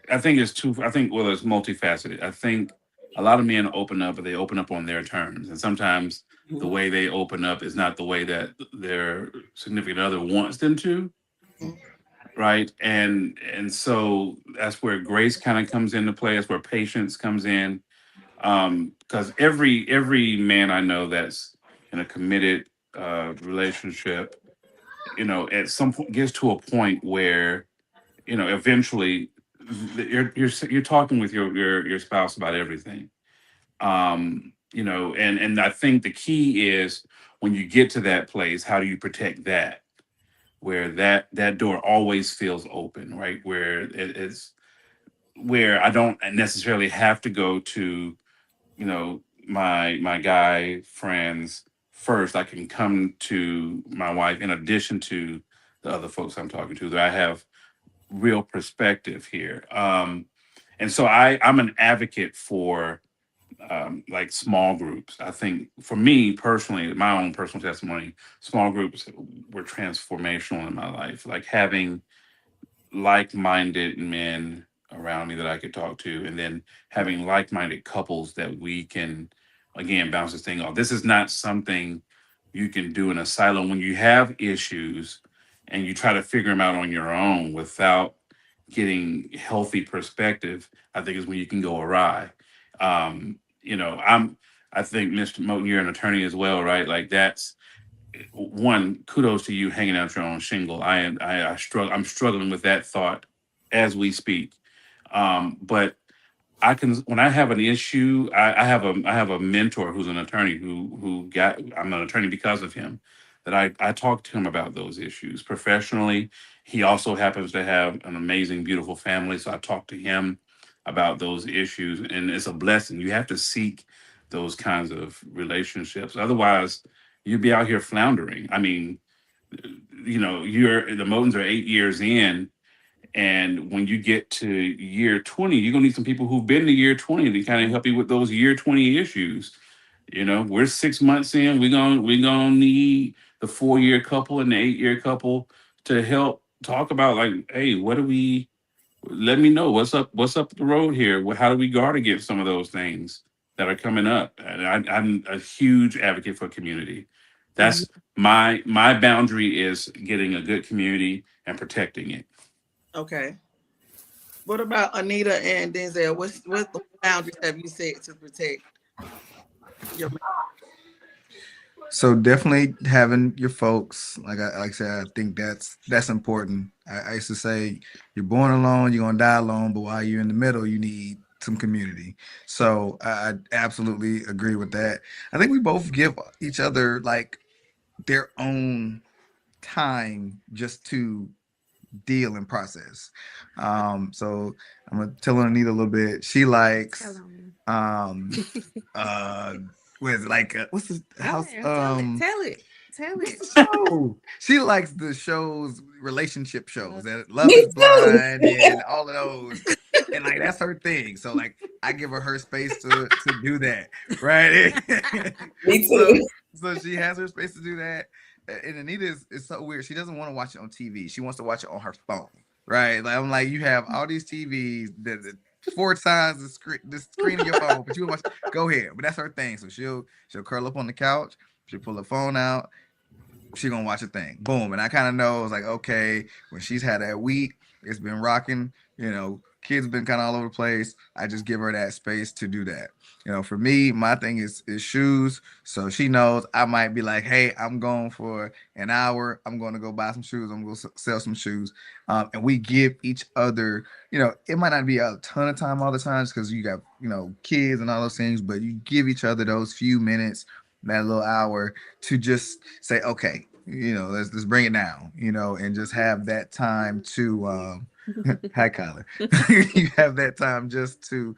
it's two. I think, well, it's multifaceted. I think a lot of men open up, but they open up on their terms, and sometimes the way they open up is not the way that their significant other wants them to. Mhm. Right, and so that's where grace kind of comes into play. That's where patience comes in, because every man I know that's in a committed relationship, at some point gets to a point where, eventually you're talking with your spouse about everything. And I think the key is, when you get to that place, how do you protect that, where that door always feels open, right? Where it's where I don't necessarily have to go to, my guy friends first. I can come to my wife in addition to the other folks I'm talking to, that I have real perspective here. And so I'm an advocate for, like, small groups. I think for me personally, my own personal testimony, small groups were transformational in my life. Like having like-minded men around me that I could talk to, and then having like-minded couples that we can, again, bounce this thing off. This is not something you can do in a silo. When you have issues and you try to figure them out on your own without getting healthy perspective, I think is when you can go awry. I think, Mr. Moten, you're an attorney as well, right? Like, that's one, kudos to you hanging out your own shingle. I'm struggling with that thought as we speak. But when I have an issue, I have a mentor who's an attorney I'm an attorney because of him, that I talk to him about those issues professionally. He also happens to have an amazing, beautiful family, so I talk to him about those issues, and it's a blessing. You have to seek those kinds of relationships, otherwise you'd be out here floundering. I mean, the Motens are 8 years in, and when you get to year 20, you're gonna need some people who've been to year 20 to kind of help you with those year 20 issues. We're 6 months in. We're gonna need the 4-year couple and the 8-year couple to help talk about, like, hey, what do we? Let me know what's up the road here. How do we guard against some of those things that are coming up? And I'm a huge advocate for community. That's my boundary, is getting a good community and protecting it. Okay. What about Anita and Denzel? What boundaries have you set to protect your So definitely having your folks, like I said, I think that's important. I used to say, you're born alone, you're gonna die alone, but while you're in the middle, you need some community. So I absolutely agree with that. I think we both give each other like their own time just to deal and process. So I'm gonna tell Anita a little bit. She Tell likes them. um uh with like what's the house Tell it. Tell it. Tell what's it. the show? She likes the shows, relationship shows, Love. that Love Me is too. Blind and all of those. And like that's her thing. So like I give her space to do that, right? Me so too. so she has her space to do that. And Anita is so weird. She doesn't want to watch it on TV. She wants to watch it on her phone, right? Like I'm like, you have all these TVs that four times the screen of your phone, but you watch. Go ahead, but that's her thing. So she'll curl up on the couch. She'll pull her phone out, she gonna watch a thing. Boom. And I kind of know it's like, okay, when she's had that week, it's been rocking, kids been kind of all over the place. I just give her that space to do that. For me, my thing is shoes. So she knows I might be like, hey, I'm going for an hour. I'm going to go buy some shoes. I'm going to sell some shoes. And we give each other, it might not be a ton of time all the times because you got, kids and all those things, but you give each other those few minutes, that little hour to just say, okay, let's bring it down, and just have that time to hi Kyler. You have that time just to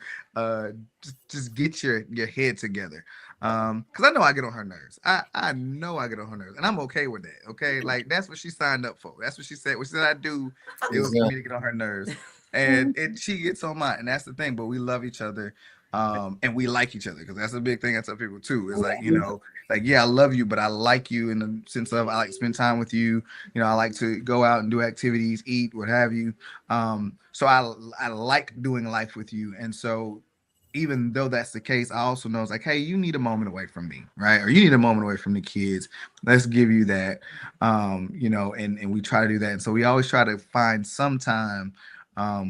just get your head together. Because I know I get on her nerves. I know I get on her nerves, and I'm okay with that. Okay, like that's what she signed up for. That's what she said. What she said I do, it was for me to get on her nerves, and she gets on mine, and that's the thing. But we love each other, and we like each other because that's a big thing I tell people too. It's like like yeah, I love you, but I like you in the sense of I like to spend time with you. I like to go out and do activities, eat, what have you. So I like doing life with you, and so even though that's the case, I also know it's like, hey, you need a moment away from me, right? Or you need a moment away from the kids. Let's give you that, and we try to do that. And so we always try to find some time,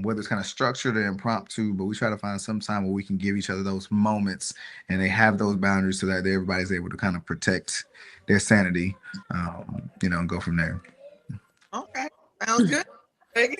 whether it's kind of structured or impromptu, but we try to find some time where we can give each other those moments and they have those boundaries so that everybody's able to kind of protect their sanity, and go from there. Okay, sounds good. Hey,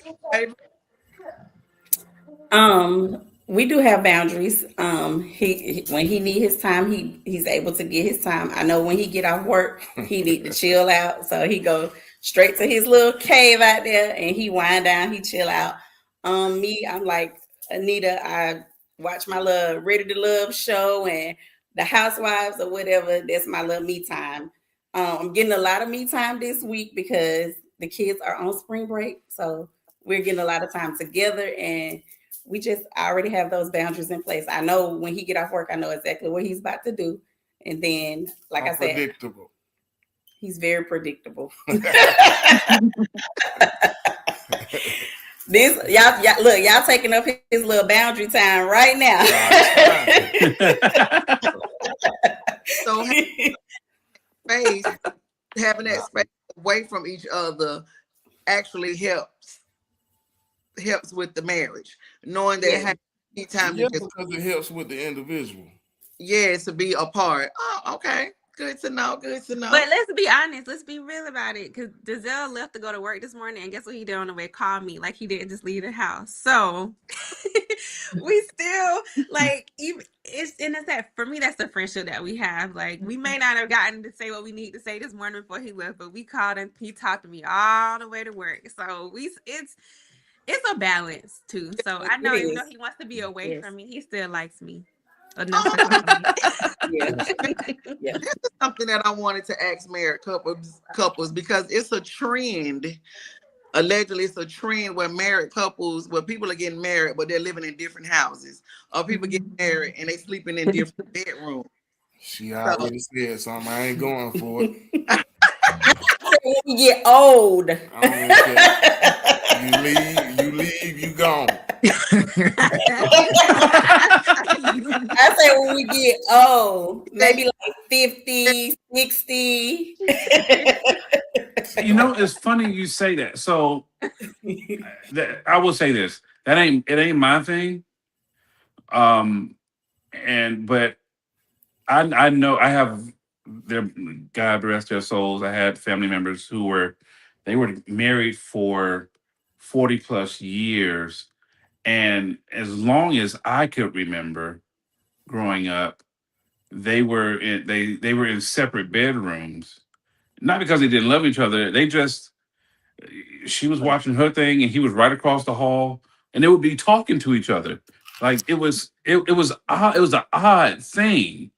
We do have boundaries. He when he need his time, he's able to get his time. I know when he get off work, he need to chill out. So he go straight to his little cave out there and he wind down, he chill out. Me, I'm like Anita, I watch my little Ready to Love show and the Housewives or whatever. That's my little me time. I'm getting a lot of me time this week because the kids are on spring break. So we're getting a lot of time together and I already have those boundaries in place. I know when he get off work, I know exactly what he's about to do. And then, like I said, Unpredictable. he's very predictable. This y'all look, y'all taking up his little boundary time right now. so space, having that space away from each other actually helps with the marriage, knowing that hey, time Yeah, to just because it helps with the individual. to be apart. Oh, okay. Good to know. Good to know. But let's be honest. Let's be real about it. Because Dazelle left to go to work this morning, and guess what he did on the way? Called me like he didn't just leave the house. So we still like even it's that for me. That's the friendship that we have. Like we may not have gotten to say what we need to say this morning before he left, but we called and he talked to me all the way to work. So it's a balance too. So I know even though he wants to be away from me, he still likes me enough to call me. This is something that I wanted to ask married couples because it's a trend. Allegedly, it's a trend where where people are getting married, but they're living in different houses, or people get married and they sleeping in different bedrooms. She already said something. I ain't going for it. When you get old. I don't care. You leave, you gone. I say when we get old, maybe like 50, 60. It's funny you say that. So I will say this: it ain't my thing. But I know I have their God rest their souls. I had family members who were married for 40 plus years, And as long as I could remember growing up, they were in separate bedrooms. Not because they didn't love each other. They just she was watching her thing and he was right across the hall, and they would be talking to each other. Like it was odd, it was an odd thing.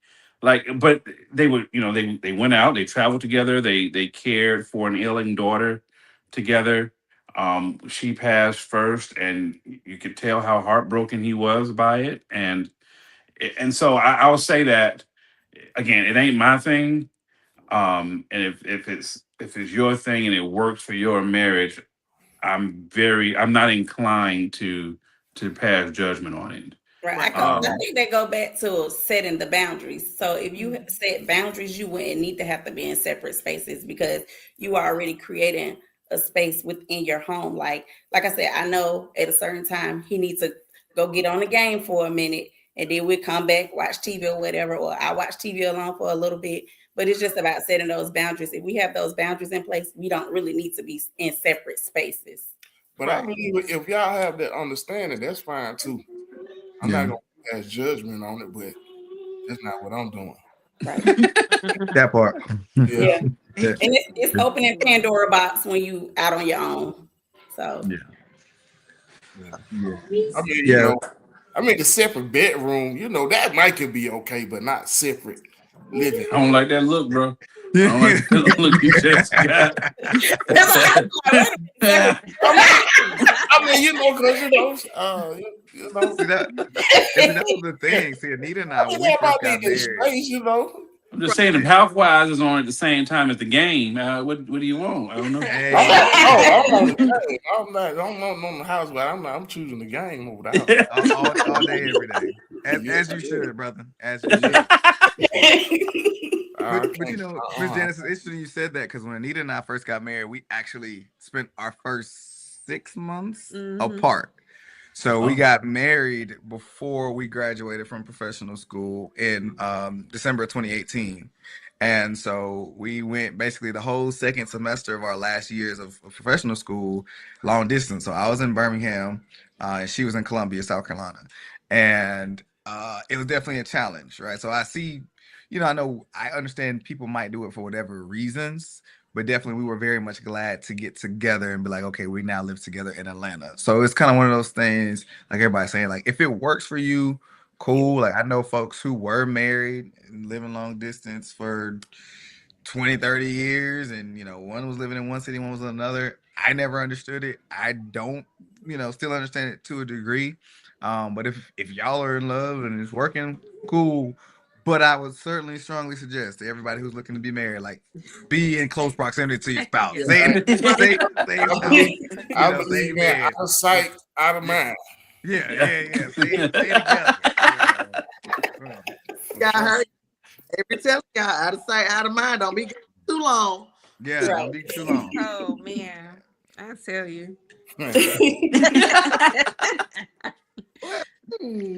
Like, but they would, they went out, they traveled together, they cared for an ailing daughter together. She passed first, and you could tell how heartbroken he was by it. And so I'll say that again, it ain't my thing. And if it's your thing and it works for your marriage, I'm not inclined to pass judgment on it. Right. I think they go back to setting the boundaries. So if you set boundaries, you wouldn't need to have to be in separate spaces because you are already creating a space within your home. Like I said, I know at a certain time he needs to go get on the game for a minute, and then we come back, watch TV or whatever, or I watch TV alone for a little bit. But it's just about setting those boundaries. If we have those boundaries in place, we don't really need to be in separate spaces. But I believe if y'all have that understanding, that's fine too. I'm not gonna pass judgment on it, but that's not what I'm doing. Right. That part. Yeah. And it's opening Pandora box when you out on your own. So I mean the separate bedroom, that might could be okay, but not separate living. I don't like that look, bro. I don't like that look you just got. I mean, because See, that was the thing. See, Anita and I, when we first got married, I'm just saying, if health-wise is on at the same time as the game, what do you want? I don't know. Hey. I'm not on the house, but I'm choosing the game over the house. all day, every day. As you should, brother. As you should. But Miss Janice, it's interesting you said that because when Anita and I first got married, we actually spent our first 6 months apart. So we got married before we graduated from professional school in December of 2018. And so we went basically the whole second semester of our last years of professional school long distance. So I was in Birmingham and she was in Columbia, South Carolina. And it was definitely a challenge, right? So I see, I understand people might do it for whatever reasons, but definitely we were very much glad to get together and be like, okay, we now live together in Atlanta. So it's kind of one of those things, like everybody's saying, like if it works for you, cool. Like I know folks who were married and living long distance for 20, 30 years, and one was living in one city, one was in another. I never understood it. I don't, still understand it to a degree. But if y'all are in love and it's working, cool. But I would certainly strongly suggest to everybody who's looking to be married, like, be in close proximity to your spouse. I believe that out of sight, out of mind. Yeah. Stay together. Y'all heard every tell y'all out of sight, out of mind. Don't be too long. Yeah, don't be too long. Oh man, I tell you. This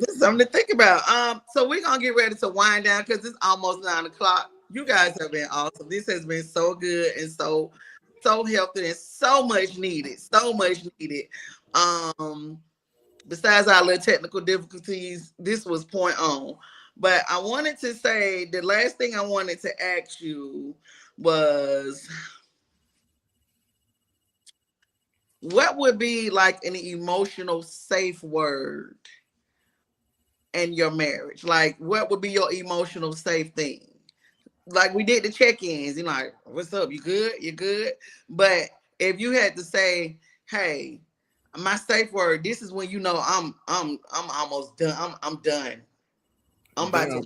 is something to think about. So we're gonna get ready to wind down because it's almost 9:00. You guys have been awesome. This has been so good and so healthy and so much needed. Besides our little technical difficulties, this was point on. But I wanted to say the last thing I wanted to ask you was, what would be like an emotional safe word in your marriage? Like, what would be your emotional safe thing? Like we did the check-ins, like, what's up? You good? You good? But if you had to say, hey, my safe word, this is when I'm almost done. I'm done. I'm about to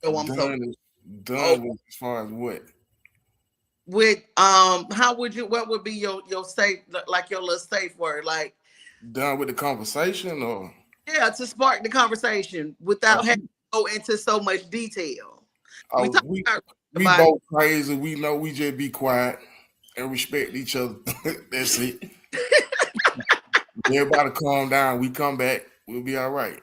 go. I'm done with as far as what? With what would be your safe, like your little safe word, like done with the conversation, or to spark the conversation without having to go into so much detail. We both crazy. We know we just be quiet and respect each other. That's it. Everybody calm down. We come back. We'll be all right.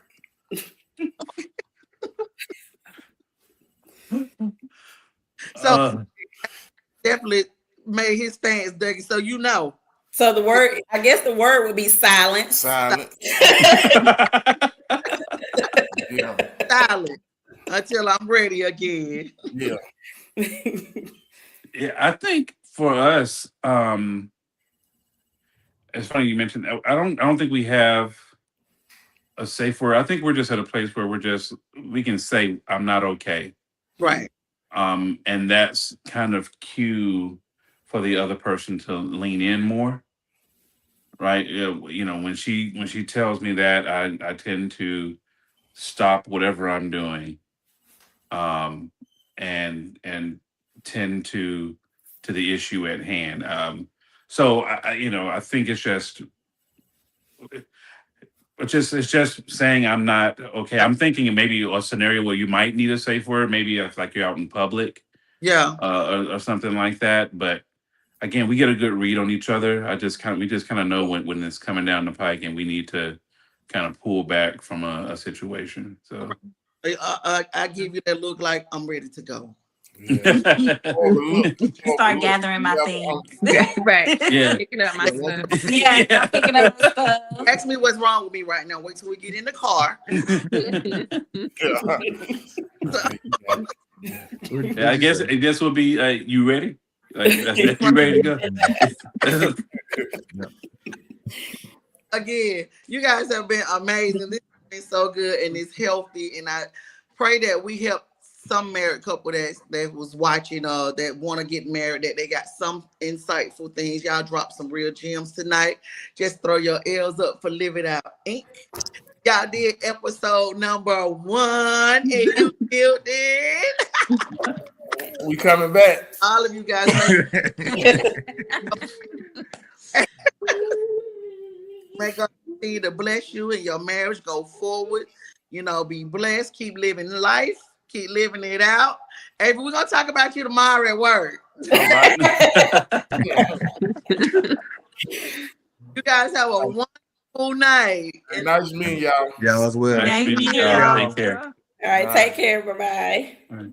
So definitely made his stance, Dougie. So So the word, I guess the word would be silence. Silent. Yeah. Silent until I'm ready again. Yeah. Yeah, I think for us, it's funny you mentioned. I don't think we have a safe word. I think we're just at a place where we can say I'm not okay. Right. And that's kind of cue for the other person to lean in more. Right. You know, when she tells me that, I tend to stop whatever I'm doing, and tend to the issue at hand. So I think it's just saying I'm not okay. I'm thinking maybe a scenario where you might need a safe word, maybe if like you're out in public, Yeah. or something like that. But again, we get a good read on each other. We just kind of know when it's coming down the pike and we need to kind of pull back from a situation. So I give you that look like I'm ready to go. Yeah. Start gathering my things. Right. Yeah. Picking up my stuff. Yeah, I'm picking up my stuff. Ask me what's wrong with me right now. Wait till we get in the car. Yeah, I guess we'll be. You ready? Like, you ready to go? Again, you guys have been amazing. This has been so good and it's healthy. And I pray that we help some married couple that was watching, that want to get married, that they got some insightful things. Y'all dropped some real gems tonight. Just throw your L's up for Live It Out Inc. Y'all did episode number 1 and you killed it. We coming back. All of you guys. May God continue to bless you and your marriage. Go forward. You know, be blessed. Keep living life. Keep living it out. Hey, we're going to talk about you tomorrow at work. You guys have a wonderful night. Nice meeting y'all. Y'all as well. Nice Thank meeting you. y'all. Take care. All right, take care. Bye-bye. All right.